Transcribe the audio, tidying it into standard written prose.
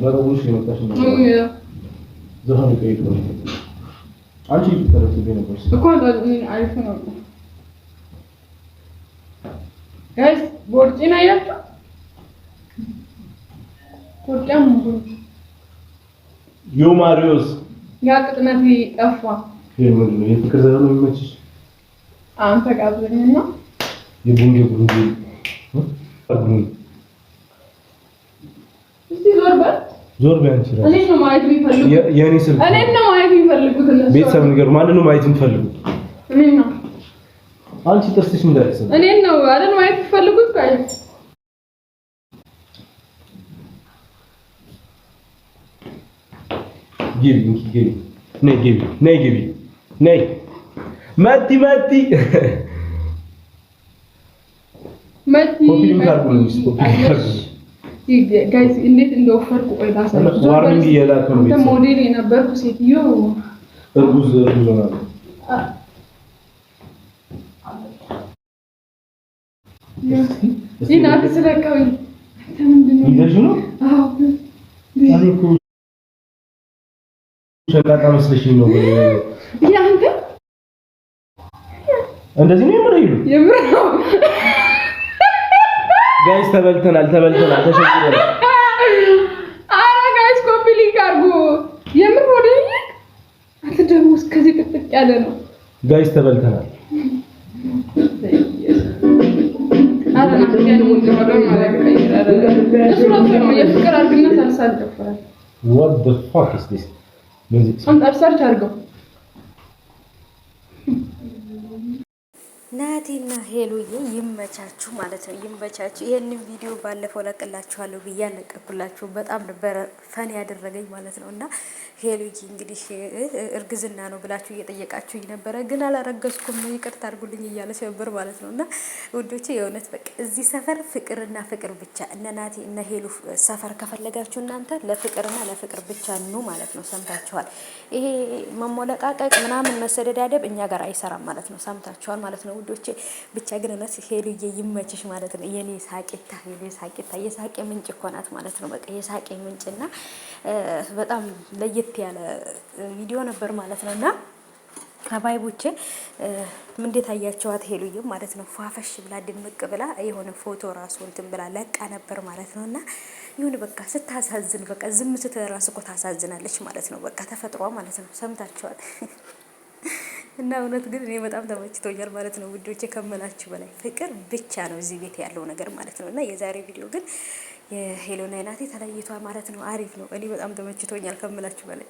ለሩሽ የመጣሽ ነው ዘሆነ ከይቶ አንቺ ተረስቤ ነበር እኮ አሪፍ ነው ጋይስ ቦርጭና ያያችሁ ቆጣም ዮማሪዮስ ያ ቅጥነት ጠፋ የምንድነው የፍቅር ዘመን የሚመችሽ አንተ ጋብዘኝና የቡንጌ እስቲ ዞር በል አንቺ እኔ ነው ማየት የሚፈልጉት የኔ ስልክ እኔ ነው ማየት የሚፈልጉት እነሱ ቤተሰብ ነገር ማንን ነው ማየት የሚፈልጉት እኔ ነው አንቺ ተስተሽ ምን ዳርሰ እኔ ነው አይደል ማየት የሚፈልጉት ጋይስ ግቢ ነይ መቲ ጋይስ እንዴት እንደወፈርኩ ቆይታ ሰው ዋርኒንግ እየላከው ነው ሞዴል የነበርኩ ሴትዮ እርጉዝ ሆናለሁ ዲና ተሰለካዊ ምንድነው ይዘሽ ነው አዎ ታሪኩ ሸቃጣ መስለሽኝ ነው ያንተ እንደዚህ ነው የምር ነው ጋይስ ተበልተናል ተሸግረናል አረ ጋይስ ኮፒ ሊንክ አድርጉ የምር ሞዴል አንተ ደግሞ እስከዚህ ጥቅጥቅ ያለ ነው ጋይስ ተበልተናል አረ ነው ወደ ማለት ቀይራለ እሱ ነው የፍቅር አርግና ሳልሳል ደፈራል what the fuck is this አንተ ሰርች አድርገው ናቲና ሄሉዬ ይመቻችሁ ማለት ነው ይመቻችሁ ይሄንን ቪዲዮ ባለፈው ለቅላችኋለሁ በያለቀኩላችሁ በጣም ነበር ፈን ያደረገኝ ማለት ነውና ሄሉዬ እንግዲህ እርግዝና ነው ብላችሁ እየጠየቃችሁኝ ነበር ግን አላረገዝኩም ይቅርታ አድርጉልኝ እያለች ነበር ማለት ነውና ውዶቼ የእውነት በቃ እዚህ ሰፈር ፍቅርና ፍቅር ብቻ እነ ናቲ እነ ሄሉ ሰፈር ከፈለጋችሁ እናንተ ለፍቅርና ለፍቅር ብቻ ነው ማለት ነው ሰምታችኋል ይሄ መሞለቃቀቅ ምናምን መሰደዳደብ እኛ ጋር አይሰራም ማለት ነው ሰምታችኋል ማለት ነው ውዶቼ ብቻ ግን እነሱ ሄሉዬ ይመችሽ ማለት ነው የኔ ሳቂታ የሳቄ ምንጭ እኮ ናት ማለት ነው በቃ የሳቄ ምንጭና በጣም ለየት ያለ ቪዲዮ ነበር ማለት ነውና አባይቦቼ እንዴት አያችኋት ሄሉዬ ማለት ነው ፏፈሽ ብላ ድምቅ ብላ የሆነ ፎቶ ራሱ እንትን ብላ ለቃ ነበር ማለት ነውና ይሁን በቃ ስታሳዝን በቃ ዝም ስትራስ እኮ ታሳዝናለች ማለት ነው በቃ ተፈጥሯ ማለት ነው ሰምታችኋል እና እውነት ግን እኔ በጣም ተመችቶኛል ማለት ነው ውዶቼ ከመላችሁ በላይ ፍቅር ብቻ ነው እዚህ ቤት ያለው ነገር ማለት ነው እና የዛሬ ቪዲዮ ግን የሄሉና ናቲ ተለይቷል ማለት ነው አሪፍ ነው እኔ በጣም ተመችቶኛል ከመላችሁ በላይ